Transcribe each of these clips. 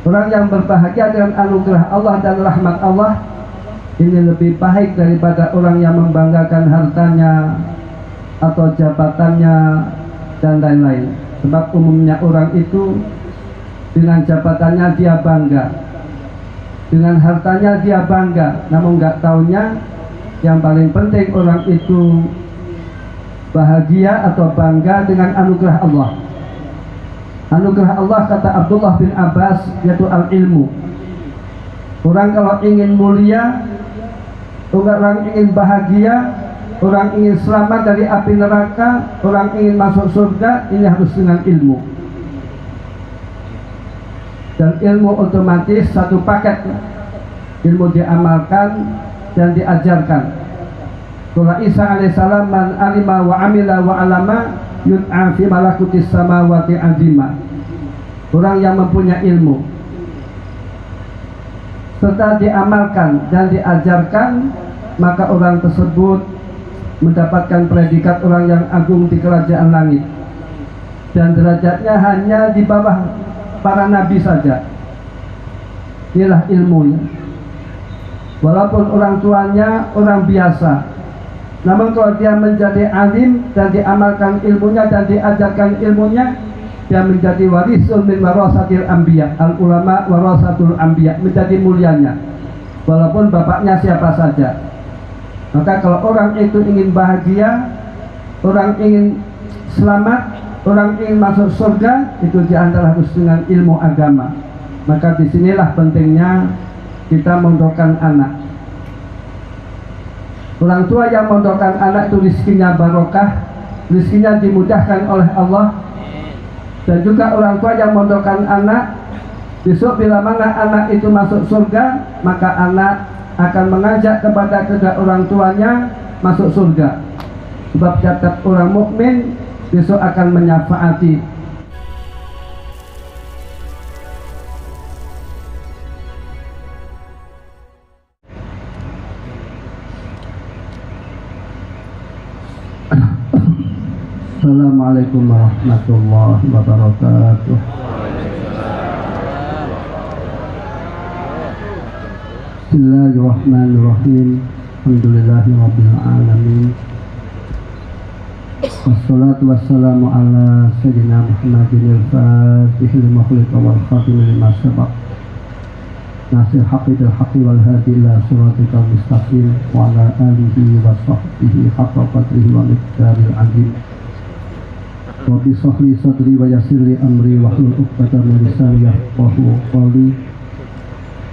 Orang yang berbahagia dengan anugerah Allah dan rahmat Allah ini lebih baik daripada orang yang membanggakan hartanya atau jabatannya dan lain-lain. Sebab umumnya orang itu dengan jabatannya dia bangga, dengan hartanya dia bangga, namun nggak taunya yang paling penting orang itu bahagia atau bangga dengan anugerah Allah. Anugerah Allah, kata Abdullah bin Abbas, yaitu al-ilmu. Orang kalau ingin mulia, orang ingin bahagia, orang ingin selamat dari api neraka, orang ingin masuk surga, ini harus dengan ilmu. Dan ilmu otomatis satu paket, ilmu diamalkan dan diajarkan. Qala Isa alaihissalam, man alima wa amila wa alama yud'a fi malakutis samawati azima. Orang yang mempunyai ilmu serta diamalkan dan diajarkan, maka orang tersebut mendapatkan predikat orang yang agung di kerajaan langit, dan derajatnya hanya di bawah para nabi saja. Inilah ilmunya. Walaupun orang tuanya orang biasa, namun kalau dia menjadi alim dan diamalkan ilmunya dan diajarkan ilmunya, dia menjadi warisul min warasatil anbiya. Al ulama warasatul anbiya, menjadi mulianya walaupun bapaknya siapa saja. Maka kalau orang itu ingin bahagia, orang ingin selamat, orang ingin masuk surga, itu diantara harus dengan ilmu agama. Maka disinilah pentingnya kita mondokkan anak. Orang tua yang mondokkan anak itu rizkinya barokah, rizkinya dimudahkan oleh Allah. Dan juga orang tua yang mondokkan anak, besok bila mana anak itu masuk surga, maka anak akan mengajak kepada kedua orang tuanya masuk surga. Sebab setiap orang mukmin besok akan menyafaati. Assalamualaikum warahmatullahi wabarakatuh. Bismillahirrahmanirrahim. Alhamdulillahirabbil alamin. Wassalatu wassalamu ala sayyidina Muhammadin al-fatihil mukhliq wal khatim lima sabaq. Nasir haqqi bil haqqi wal hadi ila siratikal mustaqim wa ala alihi wa sahbihi haqqa qadrihi wa miqdaril azim. Rabbi shrah sadri wa yassir li amri wahlul 'uqdatam min lisani yafqahu qawli.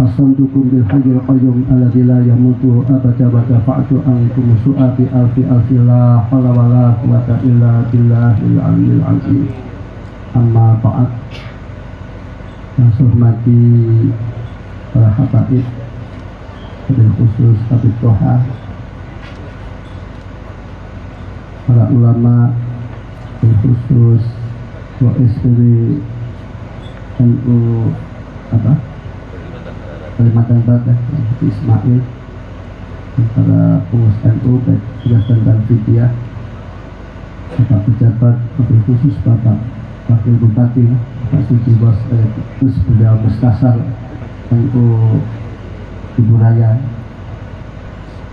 Aslamtukum bil hayyil qayyum alladzi la yamutu abada wa dafa'tu ankum su'ati alfi la haula wa la quwwata illa billahil aliyyil azim. Amma ba'd. Yang saya hormati para habaib, wabil khusus Habib Toha, para ulama, khusus OSPW NU Kalimantan Barat, Ismail, para pengurus NU baik Tugasan dan Fidyah, Bapak pejabat, wabil khusus Bapak Wakil Bupati, Pak Suci Bos, terus beliau Mustasar NU Ibu Raya,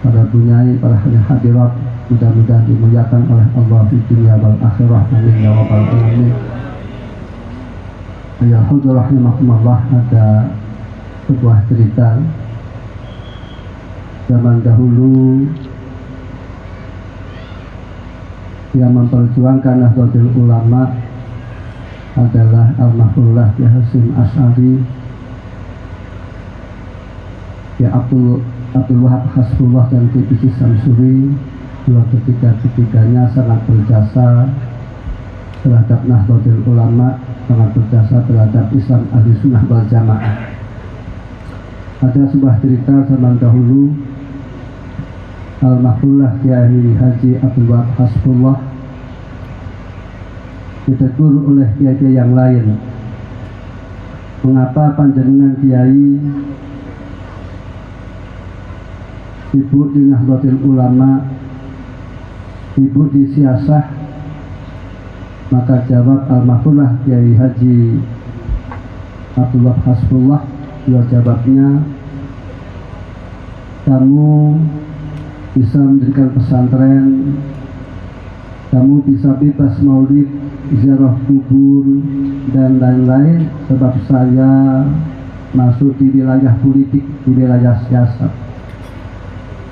para bunyai, para hadirat, mudah-mudahan dimuliakan oleh Allah di dunia wal akhirah. Amin ya rabbal alamin. Ya hadirin rahimakumullah, ada sebuah cerita zaman dahulu yang memperjuangkan Nahdlatul Ulama adalah Almarhumullah Kiai Hasyim Asy'ari, ya Abdul Wahab Hasbullah dan Kiai Samsuri. Dua ketiga-tiganya sangat berjasa terhadap Nahdlatul Ulama, sangat berjasa terhadap Islam Ahli Sunnah wal Jamaah. Ada sebuah cerita zaman dahulu, Almarhumullah Kiai Haji Abdul Wahab Hasbullah ditegur oleh kiai-kiai yang lain, mengapa panjenengan kiai sibuk di Nahdlatul Ulama, sibuk di siasah? Maka jawab Almarhumullah Kiai Haji Abdullah Hasbullah, dua jawabnya, kamu bisa mendirikan pesantren, kamu bisa bebas maulid, ziarah kubur dan lain-lain, sebab saya masuk di wilayah politik, di wilayah siasat.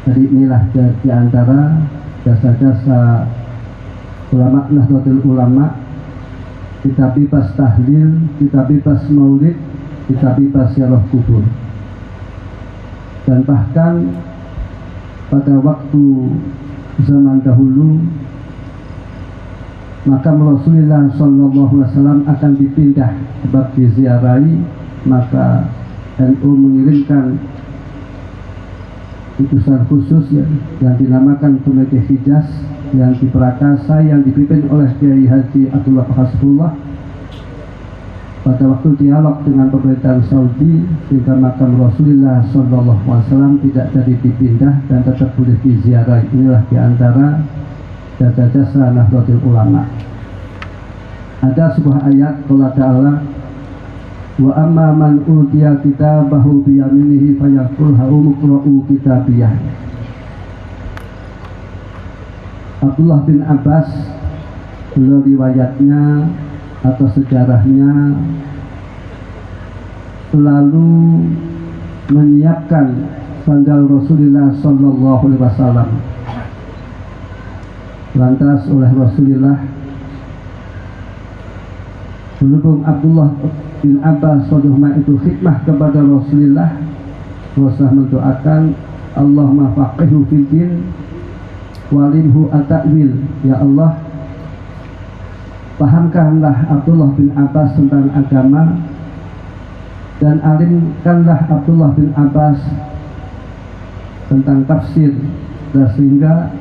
Jadi inilah di antara jasa-jasa ulama Nahdlatul Ulama. Kita bebas tahlil, kita bebas maulid, kita bebas ziarah kubur. Dan bahkan pada waktu zaman dahulu makam Rasulullah SAW akan dipindah sebab diziarahi, maka NU mengirimkan utusan khusus yang dinamakan Komite Hijaz yang diperakasa, yang dipimpin oleh Kiai Haji Abdullah Hasbullah pada waktu dialog dengan pemerintahan Saudi, sehingga makam Rasulullah SAW tidak jadi dipindah dan tetap boleh diziarahi. Inilah diantara jasa-jasa Nahdlatul Ulama. Ada sebuah ayat Allah Ta'ala, wa amma man utiya kitabahu biyaminihi fayaqul ha'umqra'u kitabiyah. Abdullah bin Abbas, beliau riwayatnya atau sejarahnya selalu menyiapkan sandal Rasulullah SAW. Lantas oleh Rasulullah, berhubung Abdullah bin Abbas radhiyallahu itu khidmah kepada Rasulullah, Rasulullah mendoakan, Allahumma faqihhu fid din walimhu at-ta'wil. Ya Allah, pahamkanlah Abdullah bin Abbas tentang agama dan alimkanlah Abdullah bin Abbas tentang tafsir, dan sehingga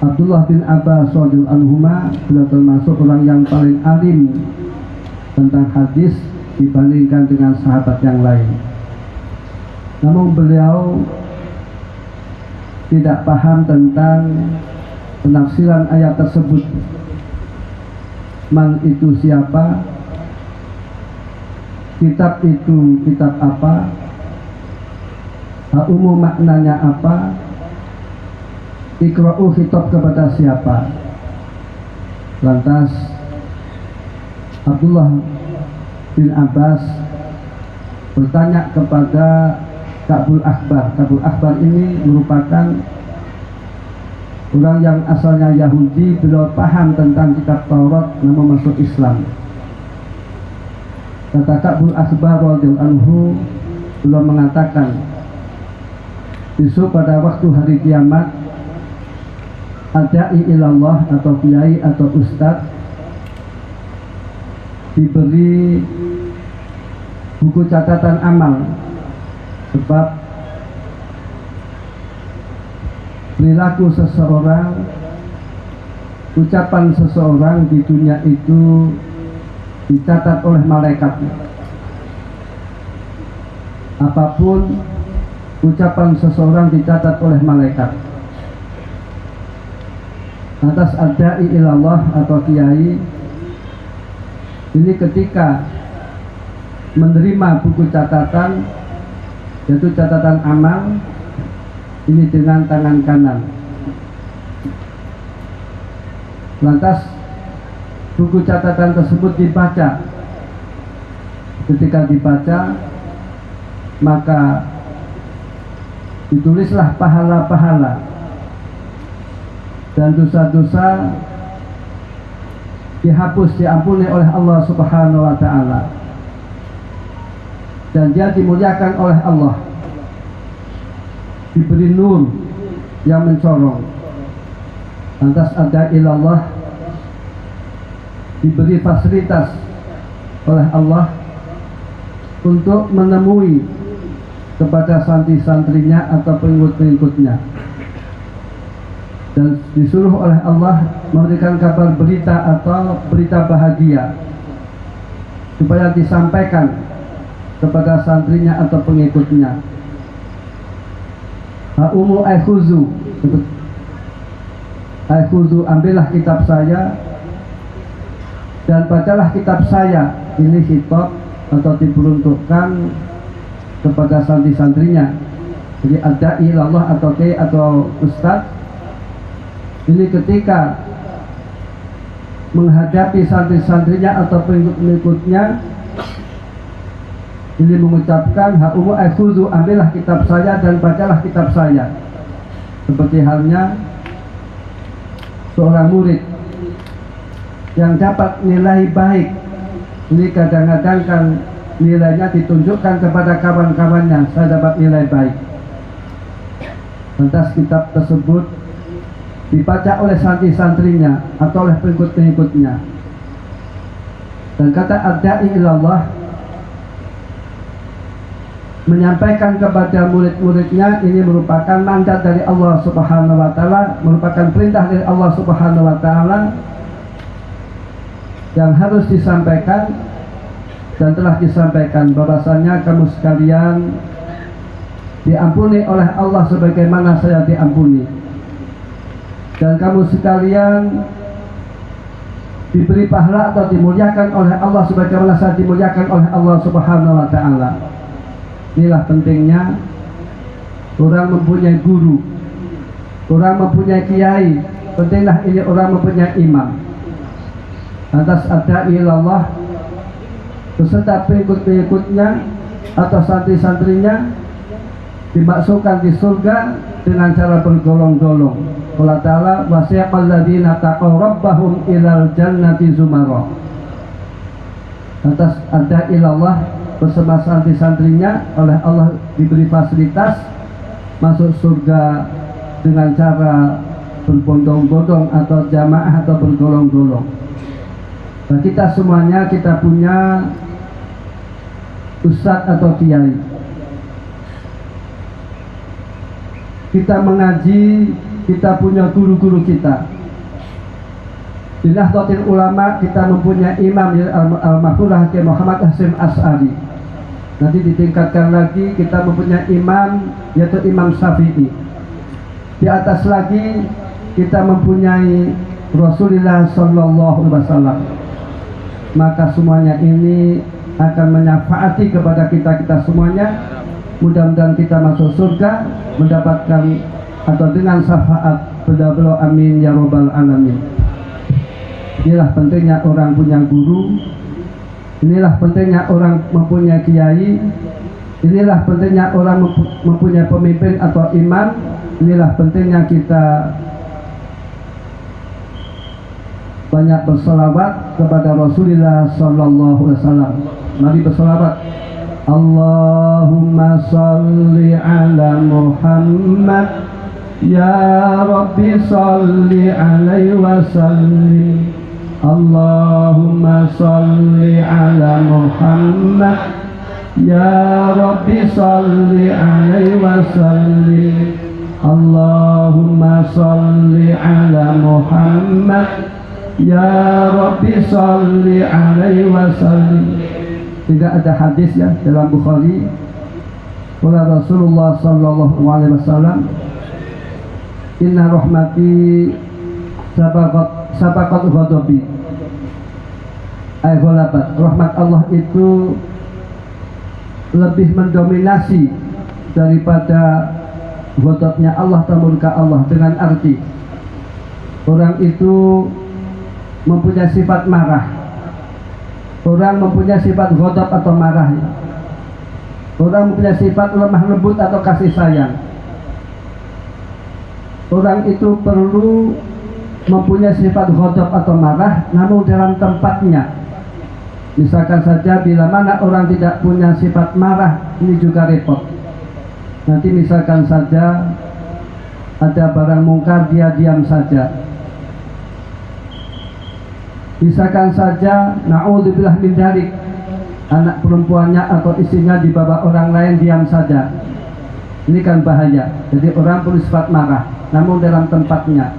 Abdullah bin Abbas radhiyallahu anhuma beliau termasuk orang yang paling alim tentang hadis dibandingkan dengan sahabat yang lain. Namun beliau tidak paham tentang penafsiran ayat tersebut. Man itu siapa? Kitab itu kitab apa? Umum maknanya apa? Iqra'u khitab kepada siapa? Lantas Abdullah bin Abbas bertanya kepada Ka'bul Akhbar. Ka'bul Akhbar ini merupakan orang yang asalnya Yahudi, beliau paham tentang kitab Taurat namun masuk Islam. Kata Ka'bul Akhbar radhiyallahu anhu, beliau mengatakan, besok pada waktu hari kiamat, adai ilallah atau kiai atau ustadz diberi buku catatan amal, sebab perilaku seseorang, ucapan seseorang di dunia itu dicatat oleh malaikat. Apapun ucapan seseorang dicatat oleh malaikat. Atas adai ilallah atau kiai ini ketika menerima buku catatan, yaitu catatan amal ini dengan tangan kanan. Lantas buku catatan tersebut dibaca. Ketika dibaca, maka ditulislah pahala-pahala dan dosa-dosa dihapus, diampuni oleh Allah Subhanahu wa Ta'ala, dan dia dimuliakan oleh Allah, diberi nur yang mencorong. Lantas ada ilallah, diberi fasilitas oleh Allah untuk menemui kepada santri-santrinya atau pengikut-pengikutnya, dan disuruh oleh Allah memberikan kabar berita atau berita bahagia supaya disampaikan kepada santrinya atau pengikutnya. Ha'umu aikhuzu, ambillah kitab saya dan bacalah kitab saya ini hitop atau diperuntukkan kepada santri-santrinya. Jadi ada ilallah atau kiai atau ustadz ini ketika menghadapi santri-santrinya atau pengikut-pengikutnya ini mengucapkan ha'umu akhudhu, ambillah kitab saya dan bacalah kitab saya. Seperti halnya seorang murid yang dapat nilai baik, ini kadang-kadang kan nilainya ditunjukkan kepada kawan-kawannya, saya dapat nilai baik. Lantas kitab tersebut dibaca oleh santri-santrinya atau oleh pengikut-pengikutnya. Dan kata ad-da'i ilallah menyampaikan kepada murid-muridnya ini merupakan mandat dari Allah Subhanahu wa taala, merupakan perintah dari Allah Subhanahu wa taala yang harus disampaikan dan telah disampaikan bahwasanya kamu sekalian diampuni oleh Allah sebagaimana saya diampuni, dan kamu sekalian diberi pahala atau dimuliakan oleh Allah sebagaimana saya dimuliakan oleh Allah Subhanahu wa taala. Inilah pentingnya orang mempunyai guru, orang mempunyai kiai, pentinglah ini orang mempunyai imam. Lantas ada ilallah beserta pengikut-pengikutnya atau santri-santrinya dimasukkan di surga dengan cara bergolong-golong. Allah Ta'ala wasiqal ladzina taqaw rabbahum ilal jannati zumara. Atas ada ilallah bersama santri-santrinya oleh Allah diberi fasilitas masuk surga dengan cara berbondong-bondong atau jamaah atau bergolong-golong. Nah, kita semuanya kita punya ustadz atau kiai. Kita mengaji, kita punya guru-guru kita. Di Nahdlatul Ulama kita mempunyai imam al-mahfudh Kiai Muhammad Hasyim Asy'ari. Nanti ditingkatkan lagi kita mempunyai imam yaitu Imam Syafi'i. Di atas lagi kita mempunyai Rasulullah Sallallahu Alaihi Wasallam. Maka semuanya ini akan menyafaati kepada kita semuanya. Mudah-mudahan kita masuk surga mendapatkan atau dengan syafaat beliau, amin ya robbal alamin. Inilah pentingnya orang punya guru, inilah pentingnya orang mempunyai kiai, inilah pentingnya orang mempunyai pemimpin atau imam, inilah pentingnya kita banyak berselawat kepada Rasulullah Sallallahu Alaihi Wasallam. Mari berselawat. Allahumma salli ala Muhammad, ya Rabbi salli alaihi wa sallim. Allahumma salli ala Muhammad, ya Rabbi salli alaihi wa sallim. Allahumma salli ala Muhammad, ya Rabbi salli alaihi wa sallim. Tidak ada hadis ya dalam Bukhari. Qala Rasulullah sallallahu alaihi wasallam, inna rahmati sabaqat ghadabi. Ay ghalabat. Rahmat Allah itu lebih mendominasi daripada ghadabnya Allah atau murka Allah, dengan arti orang itu mempunyai sifat marah. Orang mempunyai sifat ghadab atau marah. Orang mempunyai sifat lemah lembut atau kasih sayang. Orang itu perlu mempunyai sifat ghadab atau marah, namun dalam tempatnya. Misalkan saja bila mana orang tidak punya sifat marah, ini juga repot. Nanti misalkan saja ada barang mungkar, dia diam saja. Misalkan saja na'udzubillah min dzalik, anak perempuannya atau istrinya dibawa orang lain, diam saja. Ini kan bahaya. Jadi orang perlu sifat marah, namun dalam tempatnya.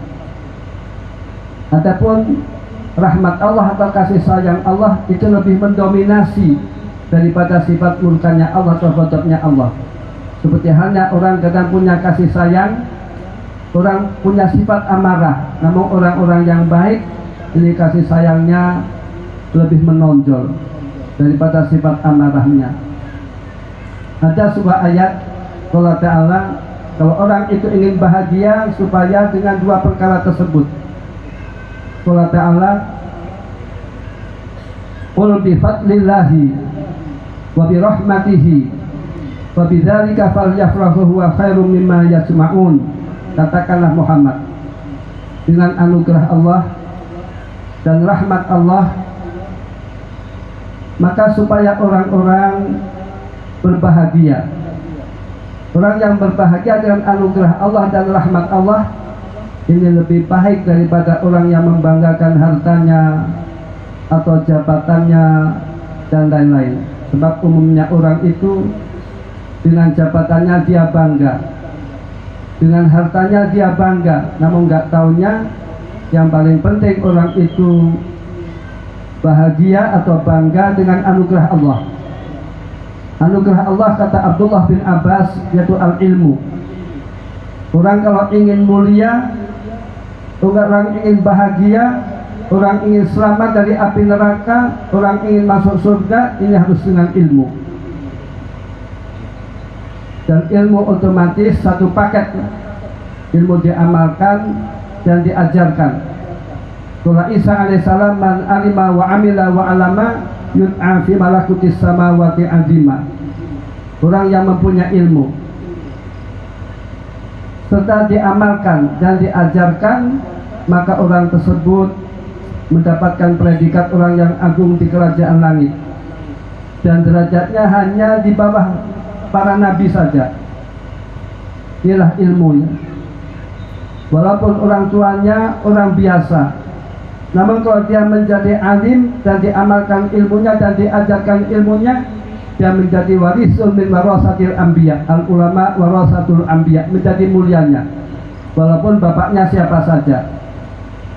Adapun rahmat Allah atau kasih sayang Allah itu lebih mendominasi daripada sifat murkanya Allah atau ghadabnya Allah. Seperti halnya orang kadang punya kasih sayang, orang punya sifat amarah, namun orang-orang yang baik ini kasih sayangnya lebih menonjol. daripada sifat amarahnya. Ada sebuah ayat Allah Ta'ala, kalau orang itu ingin bahagia supaya dengan dua perkara tersebut. Allah Ta'ala, qul bi fadlillahi wa bi rahmatihi wa bidzalika falyafrahu huwa khairum mimma yajma'un. Katakanlah Muhammad, dengan anugerah Allah dan rahmat Allah, maka supaya orang-orang berbahagia. Orang yang berbahagia dengan anugerah Allah dan rahmat Allah ini lebih baik daripada orang yang membanggakan hartanya atau jabatannya dan lain-lain. Sebab umumnya orang itu dengan jabatannya dia bangga, dengan hartanya dia bangga, namun nggak taunya yang paling penting orang itu bahagia atau bangga dengan anugerah Allah. Anugerah Allah, kata Abdullah bin Abbas, yaitu al-ilmu. Orang kalau ingin mulia, orang ingin bahagia, orang ingin selamat dari api neraka, orang ingin masuk surga, ini harus dengan ilmu. Dan ilmu otomatis satu paket. Ilmu diamalkan dan diajarkan. Qala Isa alaihissalam, man alima wa amila wa alama yud'a fi malakutis samawati azima. Orang yang mempunyai ilmu serta diamalkan dan diajarkan, maka orang tersebut mendapatkan predikat orang yang agung di kerajaan langit, dan derajatnya hanya di bawah para nabi saja. Inilah ilmunya. Walaupun orang tuanya orang biasa, namun kalau dia menjadi alim dan diamalkan ilmunya dan diajarkan ilmunya, dia menjadi warisul min warasatil anbiya. Al ulama warasatul anbiya, menjadi mulianya walaupun bapaknya siapa saja.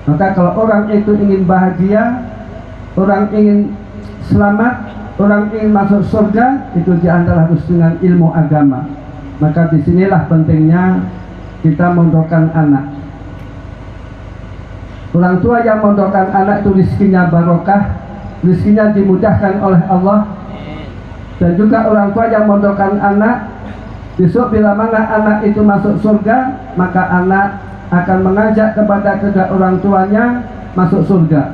Maka kalau orang itu ingin bahagia, orang ingin selamat, orang ingin masuk surga, itu diantara harus dengan ilmu agama. Maka disinilah pentingnya kita mondokkan anak. Orang tua yang mondokkan anak itu rizkinya barokah, rizkinya dimudahkan oleh Allah. Dan juga orang tua yang mondokkan anak, besok bila mana anak itu masuk surga, maka anak akan mengajak kepada kedua orang tuanya masuk surga.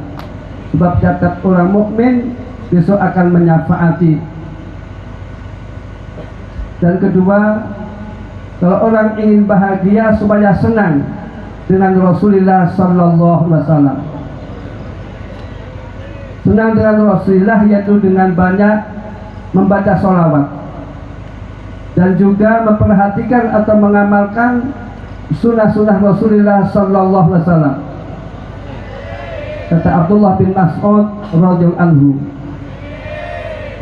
Sebab setiap orang mukmin besok akan menyafaati. Dan kedua, kalau orang ingin bahagia supaya senang dengan Rasulullah Sallallahu Alaihi Wasallam, senang dengan Rasulullah yaitu dengan banyak membaca sholawat dan juga memperhatikan atau mengamalkan sunnah-sunnah Rasulullah Sallallahu Alaihi Wasallam. Kata Abdullah bin Mas'ud radhiyallahu anhu,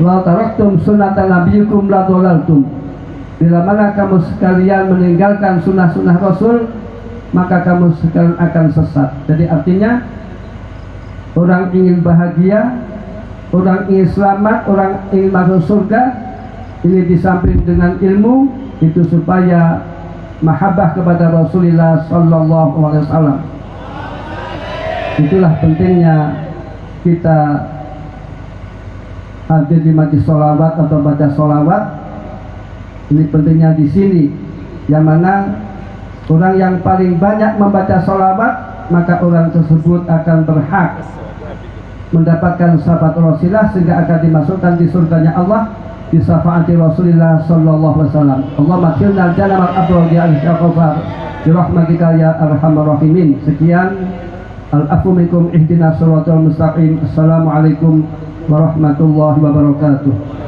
la taraktum sunnata nabiyikum la dhalaltum. Bila mana kamu sekalian meninggalkan sunnah-sunnah Rasul, maka kamu sekalian akan sesat. Jadi artinya orang ingin bahagia, orang ingin selamat, orang ingin masuk surga, ini disamping dengan ilmu, itu supaya mahabbah kepada Rasulullah Sallallahu Alaihi Wasallam. Itulah pentingnya kita hadir di majlis sholawat atau baca sholawat. Ini pentingnya di sini, yang mana orang yang paling banyak membaca sholawat, maka orang tersebut akan berhak mendapatkan syafaat Rasulullah sehingga akan dimasukkan di surganya Allah di syafaati Rasulullah Sallallahu Alaihi Wasallam. Allahumma qilna al-jannah wal-abrar ya al-ghafar bi rahmatika ya arhamar rahimin. Sekian, al-afu minkum ihdinas siratal mustaqim. Assalamualaikum warahmatullahi wabarakatuh.